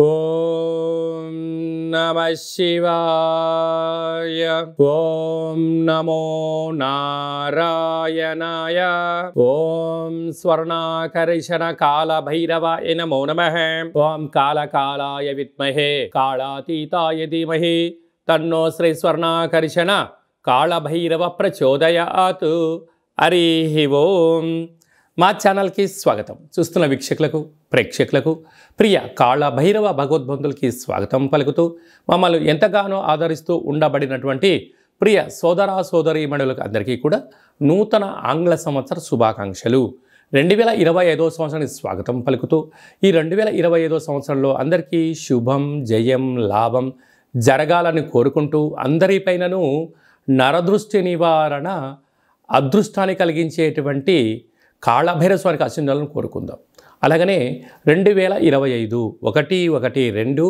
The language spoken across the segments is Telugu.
ఓం నమః శివాయ. ఓం నమో నారాయణాయ. ఓం స్వర్ణాకర్షణ కాల భైరవాయ నమో నమః. ఓం కాళకాలాయ విద్మహే కాళాతీతాయ ధీమహి తన్నో శ్రీ స్వర్ణాకర్షణ కాళభైరవ ప్రచోదయాత్. హరి ఓం. మా ఛానల్కి స్వాగతం. చూస్తున్న వీక్షకులకు ప్రేక్షకులకు ప్రియ కాళభైరవ భగవద్బంధులకి స్వాగతం పలుకుతూ మమ్మల్ని ఎంతగానో ఆదరిస్తూ ఉండబడినటువంటి ప్రియ సోదర సోదరీమణులకు అందరికీ కూడా నూతన ఆంగ్ల సంవత్సర శుభాకాంక్షలు. 2025 సంవత్సరానికి స్వాగతం పలుకుతూ ఈ 2025 సంవత్సరంలో అందరికీ శుభం జయం లాభం జరగాలని కోరుకుంటూ అందరిపైనను నరదృష్టి నివారణ అదృష్టాన్ని కలిగించేటువంటి కాళభైరవ స్వామికి ఆశీర్వాదాలను కోరుకుందాం. అలాగనే 2025 1, 1, 2,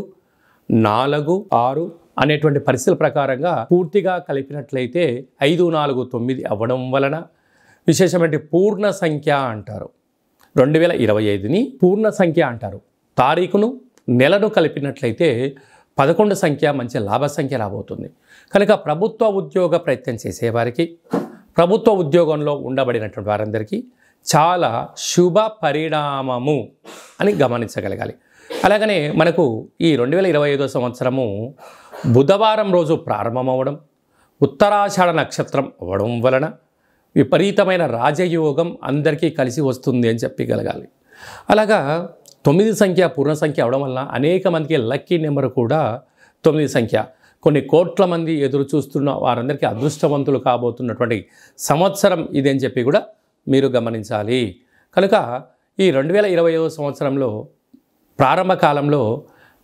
4, 6 అనేటువంటి పరిస్థితుల ప్రకారంగా పూర్తిగా కలిపినట్లయితే 5, 4, 9 అవ్వడం వలన విశేషమైన పూర్ణ సంఖ్య అంటారు. 2025ని పూర్ణ సంఖ్య అంటారు. తారీఖును నెలను కలిపినట్లయితే 11 సంఖ్య మంచి లాభ సంఖ్య రాబోతుంది. కనుక ప్రభుత్వ ఉద్యోగ ప్రయత్నం చేసేవారికి ప్రభుత్వ ఉద్యోగంలో ఉండబడినటువంటి వారందరికీ చాలా శుభ పరిణామము అని గమనించగలగాలి. అలాగనే మనకు ఈ 2025 సంవత్సరము బుధవారం రోజు ప్రారంభమవడం, ఉత్తరాషాఢ నక్షత్రం అవ్వడం వలన విపరీతమైన రాజయోగం అందరికీ కలిసి వస్తుంది అని చెప్పగలగాలి. అలాగా 9 సంఖ్య పూర్ణ సంఖ్య అవడం వలన అనేక మందికి లక్కీ నెంబర్ కూడా 9 సంఖ్య. కొన్ని కోట్ల మంది ఎదురు చూస్తున్న వారందరికీ అదృష్టవంతులు కాబోతున్నటువంటి సంవత్సరం ఇది అని చెప్పి కూడా మీరు గమనించాలి. కనుక ఈ 2025 సంవత్సరంలో ప్రారంభ కాలంలో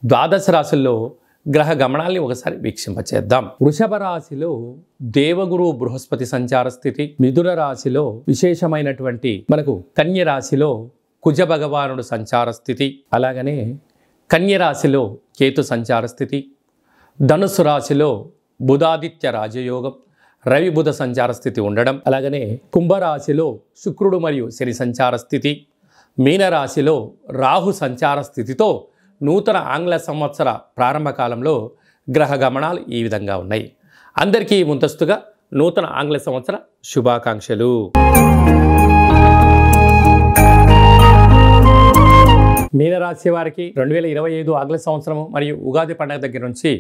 ద్వాదశ రాశుల్లో గ్రహ గమనాల్ని ఒకసారి వీక్షింపచేద్దాం. వృషభ రాశిలో దేవగురు బృహస్పతి సంచార స్థితి, మిథున రాశిలో విశేషమైనటువంటి మనకు కన్య రాశిలో కుజ భగవానుడు సంచార స్థితి, అలాగనే కన్య రాశిలో కేతు సంచార స్థితి, ధనుసు రాశిలో బుధాదిత్య రాజయోగం రవి బుధ సంచార స్థితి ఉండడం, అలాగనే కుంభరాశిలో శుక్రుడు మరియు శని సంచార స్థితి, మీనరాశిలో రాహు సంచార స్థితితో నూతన ఆంగ్ల సంవత్సర ప్రారంభ కాలంలో గ్రహ గమనాలు ఈ విధంగా ఉన్నాయి. అందరికీ ముందస్తుగా నూతన ఆంగ్ల సంవత్సర శుభాకాంక్షలు. మీనరాశి వారికి 2025 ఆంగ్ల సంవత్సరము మరియు ఉగాది పండుగ దగ్గర నుంచి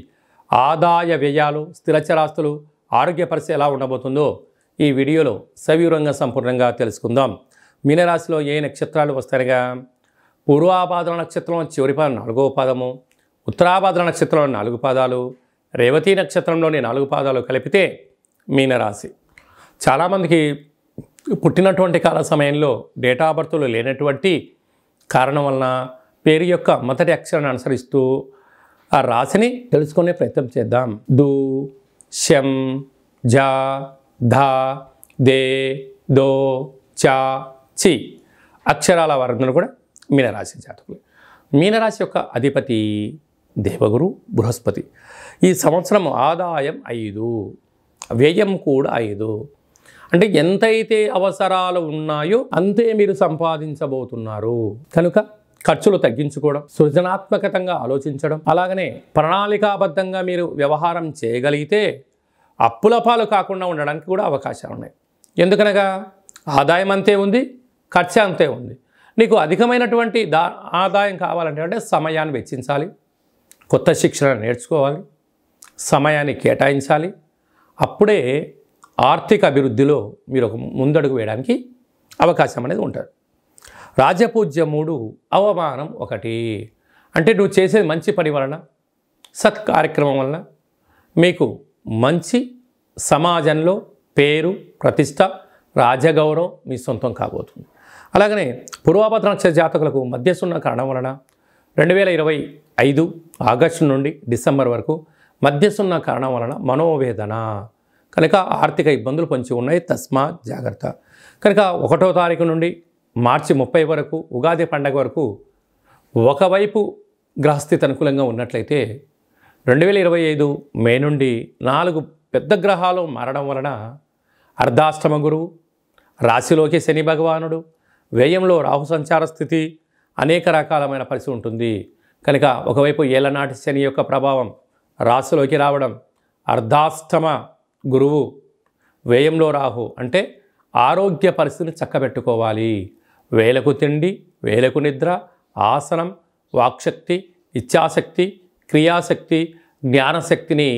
ఆదాయ వ్యయాలు, స్థిరచరాస్తులు, ఆరోగ్య పరిస్థితి ఎలా ఉండబోతుందో ఈ వీడియోలో సవివరంగా సంపూర్ణంగా తెలుసుకుందాం. మీనరాశిలో ఏ నక్షత్రాలు వస్తాయిగా పూర్వాభాద్ర నక్షత్రం చివరి పాదం 4వ పాదము, ఉత్తరాభాద్ర నక్షత్రంలో 4 పాదాలు, రేవతి నక్షత్రంలోని 4 పాదాలు కలిపితే మీనరాశి. చాలామందికి పుట్టినటువంటి కాల సమయంలో డేటా ఆఫ్ బర్త్లు లేనటువంటి కారణం వలన పేరు యొక్క మొదటి అక్షరాన్ని అనుసరిస్తూ ఆ రాశిని తెలుసుకునే ప్రయత్నం చేద్దాం. దు, శం, జ, ధ, దే, దో, చ, చి అక్షరాల వారందరూ కూడా మీనరాశి జాతకులు. మీనరాశి యొక్క అధిపతి దేవగురు బృహస్పతి. ఈ సంవత్సరం ఆదాయం 5, వ్యయం కూడా 5. అంటే ఎంతైతే అవసరాలు ఉన్నాయో అంతే మీరు సంపాదించబోతున్నారు. కనుక ఖర్చులు తగ్గించుకోవడం, సృజనాత్మకంగా ఆలోచించడం, అలాగనే ప్రణాళికాబద్ధంగా మీరు వ్యవహారం చేయగలిగితే అప్పుల పాలు కాకుండా ఉండడానికి కూడా అవకాశాలు ఉన్నాయి. ఎందుకనగా ఆదాయం అంతే ఉంది, ఖర్చు అంతే ఉంది. నీకు అధికమైనటువంటి ఆదాయం కావాలంటే సమయాన్ని వెచ్చించాలి, కొత్త శిక్షణ నేర్చుకోవాలి, సమయాన్ని కేటాయించాలి. అప్పుడే ఆర్థిక అభివృద్ధిలో మీరు ఒక ముందడుగు వేయడానికి అవకాశం అనేది ఉంటుంది. రాజపూజ్య 3, అవమానం 1. అంటే నువ్వు చేసేది మంచి పని వలన, సత్కార్యక్రమం వలన మీకు మంచి సమాజంలో పేరు, ప్రతిష్ట, రాజగౌరవం మీ సొంతం కాబోతుంది. అలాగనే పూర్వాభద్ర నక్షత్ర జాతకులకు మధ్యసున్న కారణం వలన 2025 ఆగస్టు నుండి డిసెంబర్ వరకు మధ్యసున్న కారణం వలన మనోవేదన, కనుక ఆర్థిక ఇబ్బందులు పొంచి ఉన్నాయి. తస్మాత్ జాగ్రత్త. కనుక 1వ తారీఖు నుండి మార్చి 30 వరకు ఉగాది పండగ వరకు ఒకవైపు గ్రహస్థితి అనుకూలంగా ఉన్నట్లయితే 2025 మే నుండి 4 పెద్ద గ్రహాలు మారడం వలన అర్ధాష్టమ గురువు, రాశిలోకి శని భగవానుడు, వ్యయంలో రాహు సంచార స్థితి, అనేక రకాలమైన పరిస్థితి ఉంటుంది. కనుక ఒకవైపు ఏళ్ళనాటి శని యొక్క ప్రభావం రాశిలోకి రావడం, అర్ధాష్టమ గురువు, వ్యయంలో రాహు, అంటే ఆరోగ్య పరిస్థితిని చక్కబెట్టుకోవాలి. వేలకు తిండి, వేలకు నిద్ర, ఆసనం, వాక్శక్తి, ఇచ్ఛాశక్తి, క్రియాశక్తి, జ్ఞానశక్తిని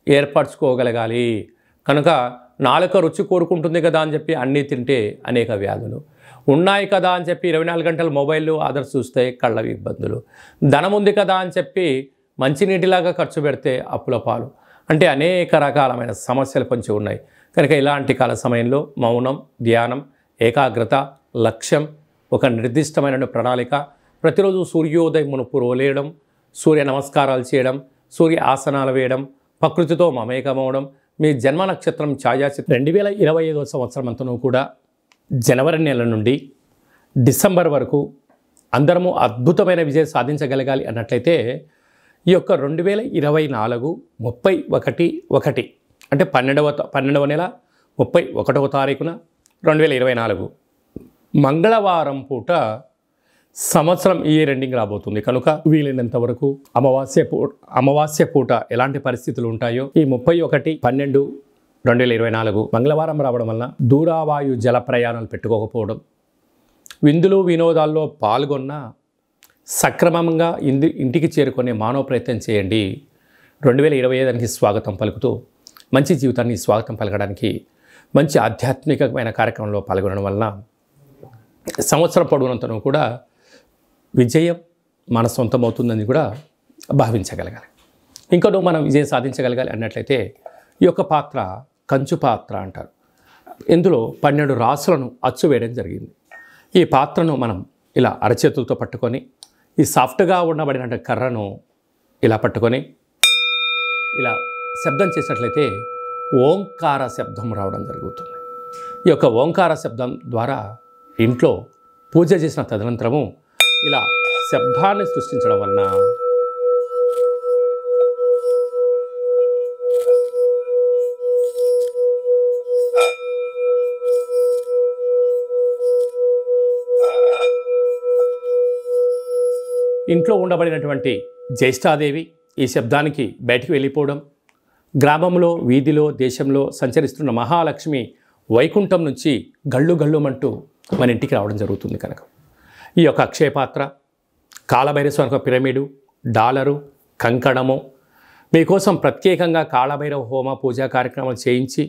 ఏర్పరచుకోగలగాలి. కనుక నాలుక రుచి కోరుకుంటుంది కదా అని చెప్పి అన్నీ తింటే అనేక వ్యాధులు ఉన్నాయి కదా అని చెప్పి 24 గంటలు మొబైల్లో ఆదర్శ చూస్తే కళ్ళ ఇబ్బందులు, ధనం ఉంది కదా అని చెప్పి మంచినీటిలాగా ఖర్చు పెడితే అప్పుల పాలు, అంటే అనేక రకాలమైన సమస్యలు పొంచి ఉన్నాయి. కనుక ఇలాంటి కాల సమయంలో మౌనం, ధ్యానం, ఏకాగ్రత, లక్ష్యం, ఒక నిర్దిష్టమైన ప్రణాళిక, ప్రతిరోజు సూర్యోదయం మునుపు రోలేయడం, సూర్య నమస్కారాలు చేయడం, సూర్య ఆసనాలు వేయడం, ప్రకృతితో మమేకమవడం, మీ జన్మ నక్షత్రం ఛాయాచిత్రం 2025 సంవత్సరం అంతనూ కూడా జనవరి నెల నుండి డిసెంబర్ వరకు అందరము అద్భుతమైన విజయం సాధించగలగాలి అన్నట్లయితే ఈ యొక్క 2024 31/1 అంటే 12వ నెల 31వ తారీఖున 2024 మంగళవారం పూట సంవత్సరం ఈ ఎండింగ్ రాబోతుంది. కనుక వీలైనంత వరకు అమావాస్య పూట ఎలాంటి పరిస్థితులు ఉంటాయో ఈ 31/12/2024 మంగళవారం రావడం వల్ల దూరావాయు జల ప్రయాణాలు పెట్టుకోకపోవడం, విందులు వినోదాల్లో పాల్గొన్న సక్రమంగా ఇంటికి చేరుకునే మానవ ప్రయత్నం చేయండి. 2025 స్వాగతం పలుకుతూ మంచి జీవితాన్ని స్వాగతం పలకడానికి మంచి ఆధ్యాత్మికమైన కార్యక్రమంలో పాల్గొనడం వలన సంవత్సరం పొడవునంతను కూడా విజయం మన సొంతమవుతుందని కూడా భావించగలగాలి. ఇంకనూ మనం విజయం సాధించగలగాలి అన్నట్లయితే ఈ యొక్క పాత్ర కంచు పాత్ర అంటారు. ఇందులో 12 రాసులను అచ్చు వేయడం జరిగింది. ఈ పాత్రను మనం ఇలా అరచేతులతో పట్టుకొని ఈ సాఫ్ట్గా ఉండబడిన కర్రను ఇలా పట్టుకొని ఇలా శబ్దం చేసినట్లయితే ఓంకార శబ్దం రావడం జరుగుతుంది. ఈ యొక్క ఓంకార శబ్దం ద్వారా ఇంట్లో పూజ చేసిన తదనంతరము ఇలా శబ్దాన్ని సృష్టించడం వలన ఇంట్లో ఉండబడినటువంటి జ్యేష్ఠాదేవి ఈ శబ్దానికి బయటికి వెళ్ళిపోవడం, గ్రామంలో, వీధిలో, దేశంలో సంచరిస్తున్న మహాలక్ష్మి వైకుంఠం నుంచి గళ్ళు గళ్ళుమంటూ మన ఇంటికి రావడం జరుగుతుంది. కనుక ఈ యొక్క అక్షయపాత్ర, కాళభైరవ పిరమిడు, డాలరు, కంకణము మీకోసం ప్రత్యేకంగా కాళభైరవ హోమ పూజా కార్యక్రమాలు చేయించి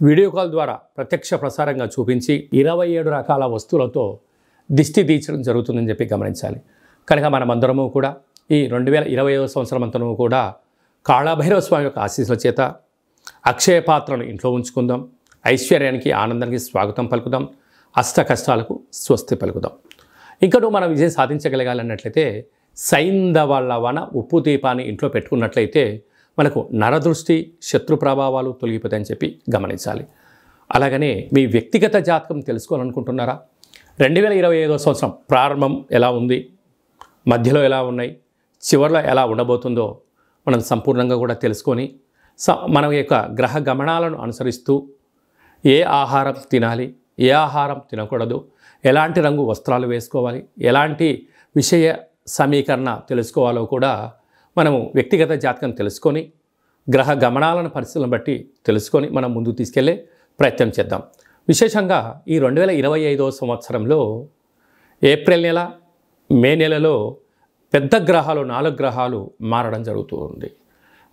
వీడియో కాల్ ద్వారా ప్రత్యక్ష ప్రసారంగా చూపించి 27 రకాల వస్తువులతో దిష్టి తీర్చడం జరుగుతుందని చెప్పి గమనించాలి. కనుక మనమందరము కూడా ఈ 2025 సంవత్సరం అంతను కూడా కాళభైరవ స్వామి యొక్క ఆశీస్సుల చేత అక్షయ పాత్రను ఇంట్లో ఉంచుకుందాం. ఐశ్వర్యానికి, ఆనందానికి స్వాగతం పలుకుదాం. అష్ట కష్టాలకు స్వస్తి పలుకుదాం. ఇంకనూ మనం విజయం సాధించగలగాలన్నట్లయితే సైంధవ వన ఉప్పు దీపాన్ని ఇంట్లో పెట్టుకున్నట్లయితే మనకు నరదృష్టి, శత్రు ప్రభావాలు తొలగిపోతాయని చెప్పి గమనించాలి. అలాగనే మీ వ్యక్తిగత జాతకం తెలుసుకోవాలనుకుంటున్నారా? 2025 సంవత్సరం ప్రారంభం ఎలా ఉంది, మధ్యలో ఎలా ఉన్నాయి, చివరిలో ఎలా ఉండబోతుందో మనం సంపూర్ణంగా కూడా తెలుసుకొని మన యొక్క గ్రహ గమనాలను అనుసరిస్తూ ఏ ఆహారం తినాలి, ఏ ఆహారం తినకూడదు, ఎలాంటి రంగు వస్త్రాలు వేసుకోవాలి, ఎలాంటి విషయ సమీకరణ తెలుసుకోవాలో కూడా మనము వ్యక్తిగత జాతకం తెలుసుకొని గ్రహ గమనాలను పరిస్థితులను బట్టి తెలుసుకొని మనం ముందుకు తీసుకెళ్లే ప్రయత్నం చేద్దాం. విశేషంగా ఈ 2025 సంవత్సరంలో ఏప్రిల్ నెల, మే నెలలో పెద్ద గ్రహాలు 4 గ్రహాలు మారడం జరుగుతూ ఉంది.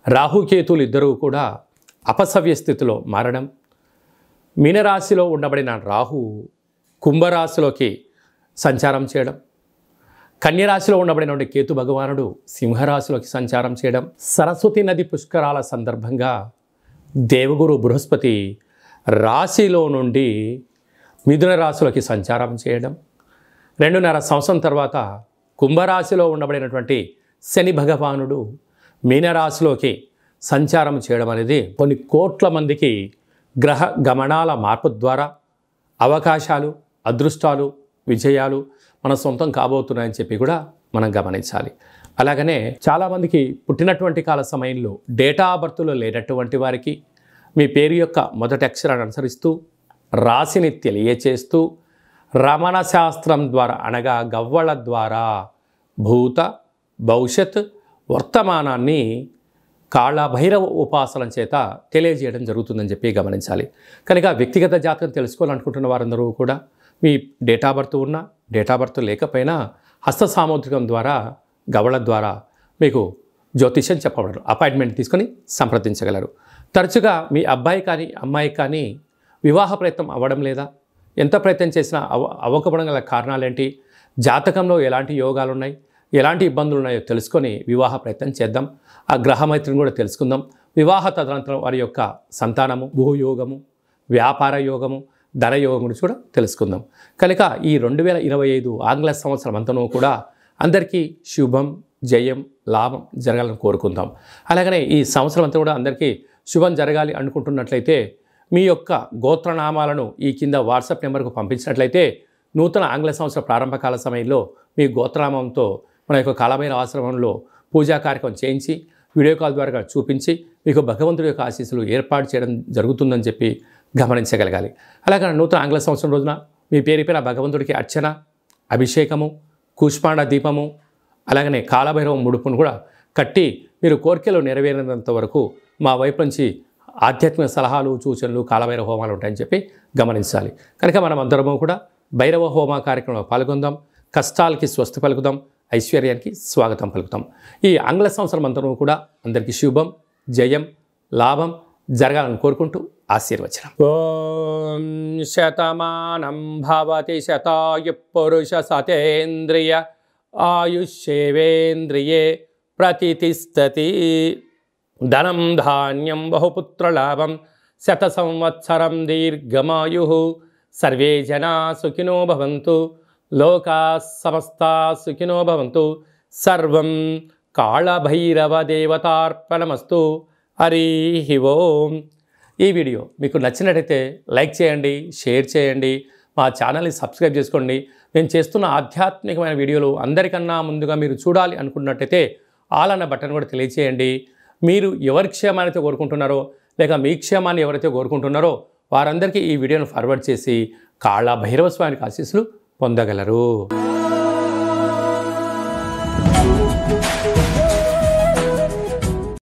రాహుకేతులు ఇద్దరూ కూడా అపసవ్య స్థితిలో మారడం, మీనరాశిలో ఉండబడిన రాహు కుంభరాశిలోకి సంచారం చేయడం, కన్యరాశిలో ఉండబడినటువంటి కేతు భగవానుడు సింహరాశిలోకి సంచారం చేయడం, సరస్వతి నది పుష్కరాల సందర్భంగా దేవగురు బృహస్పతి రాశిలో నుండి మిథున రాశిలోకి సంచారం చేయడం, 2.5 సంవత్సరం తర్వాత కుంభరాశిలో ఉండబడినటువంటి శని భగవానుడు మీనరాశిలోకి సంచారం చేయడం అనేది కొన్ని కోట్ల మందికి గ్రహ గమనాల మార్పు ద్వారా అవకాశాలు, అదృష్టాలు, విజయాలు మన సొంతం కాబోతున్నాయని చెప్పి కూడా మనం గమనించాలి. అలాగనే చాలామందికి పుట్టినటువంటి కాల సమయంలో డేటా ఆఫ్ బర్త్లో లేనటువంటి వారికి మీ పేరు యొక్క మొదటి అక్షరాన్ని అనుసరిస్తూ రాశిని తెలియచేస్తూ రమణ శాస్త్రం ద్వారా అనగా గవ్వల ద్వారా భూత, భవిష్యత్ వర్తమానాన్ని కాళభైరవ ఉపాసన చేత తెలియజేయడం జరుగుతుందని చెప్పి గమనించాలి. కనుక వ్యక్తిగత జాతకం తెలుసుకోవాలనుకుంటున్న వారందరూ కూడా మీ డేట్ ఆఫ్ బర్త్ ఉన్నా, డేట్ ఆఫ్ బర్త్ లేకపోయినా హస్త సాముద్రికం ద్వారా, గవళ ద్వారా మీకు జ్యోతిష్యం చెప్పబడరు. అపాయింట్మెంట్ తీసుకొని సంప్రదించగలరు. తరచుగా మీ అబ్బాయి కానీ అమ్మాయి కానీ వివాహ ప్రయత్నం అవ్వడం లేదా, ఎంత ప్రయత్నం చేసినా అవ్వకపోవడం గల కారణాలేంటి, జాతకంలో ఎలాంటి యోగాలు ఉన్నాయి, ఎలాంటి ఇబ్బందులు ఉన్నాయో తెలుసుకొని వివాహ ప్రయత్నం చేద్దాం. ఆ గ్రహమైత్రిని కూడా తెలుసుకుందాం. వివాహ తదనంతరం వారి యొక్క సంతానము, భూయోగము, వ్యాపార యోగము, ధనయోగం గురించి కూడా తెలుసుకుందాం. కనుక ఈ 2025 ఆంగ్ల సంవత్సరం అంతనూ కూడా అందరికీ శుభం, జయం, లాభం జరగాలని కోరుకుందాం. అలాగనే ఈ సంవత్సరం అంతా కూడా అందరికీ శుభం జరగాలి అనుకుంటున్నట్లయితే మీ యొక్క గోత్రనామాలను ఈ కింద వాట్సాప్ నెంబర్కు పంపించినట్లయితే నూతన ఆంగ్ల సంవత్సర ప్రారంభకాల సమయంలో మీ గోత్రనామంతో మన యొక్క కాళభైరవ ఆశ్రమంలో పూజా కార్యక్రమం చేయించి వీడియో కాల్ ద్వారా చూపించి మీకు భగవంతుడి యొక్క ఆశీస్సులు ఏర్పాటు చేయడం జరుగుతుందని చెప్పి గమనించగలగాలి. అలాగే నూతన ఆంగ్ల సంవత్సరం రోజున మీ పేరుపైన భగవంతుడికి అర్చన, అభిషేకము, కూష్మాండ దీపము, అలాగనే కాళభైరవ ముడుపును కూడా కట్టి మీరు కోరికలు నెరవేరినంత వరకు మా వైపు నుంచి ఆధ్యాత్మిక సలహాలు, సూచనలు, కాళభైరవ హోమాలు ఉంటాయని చెప్పి గమనించాలి. కనుక మనం అందరము కూడా భైరవ హోమ కార్యక్రమంలో పాల్గొందాం. కష్టాలకి స్వస్తి పలుకుదాం, ఐశ్వర్యానికి స్వాగతం పలుకుతాం. ఈ ఆంగ్ల సంవత్సరం అంతా కూడా అందరికీ శుభం, జయం, లాభం జరగాలని కోరుకుంటూ ఆశీర్వచనం. ఓం శతమానం భవతి శతాయు పురుష సతేంద్రియ ఆయుష్యేవేంద్రియే ప్రతితిష్టతి. ధనం ధాన్యం బహుపుత్రలాభం శత సంవత్సరం దీర్ఘమాయు. సర్వే జనా సుఖినో భవంతు, లోకా సమస్తా సుఖినో భవంతు. సర్వం కాళభైరవ దేవతార్పణమస్తు. హరి ఓం. ఈ వీడియో మీకు నచ్చినట్టయితే లైక్ చేయండి, షేర్ చేయండి, మా ఛానల్ని సబ్స్క్రైబ్ చేసుకోండి. నేను చేస్తున్న ఆధ్యాత్మికమైన వీడియోలు అందరికన్నా ముందుగా మీరు చూడాలి అనుకున్నట్టయితే ఆల్ అన్న బటన్ కూడా తెలియచేయండి. మీరు ఎవరి క్షేమాన్ని కోరుకుంటున్నారో లేక మీ క్షేమాన్ని ఎవరైతే కోరుకుంటున్నారో వారందరికీ ఈ వీడియోను ఫార్వర్డ్ చేసి కాళభైరవ స్వామికి ఆశీస్సులు పొందగలరు.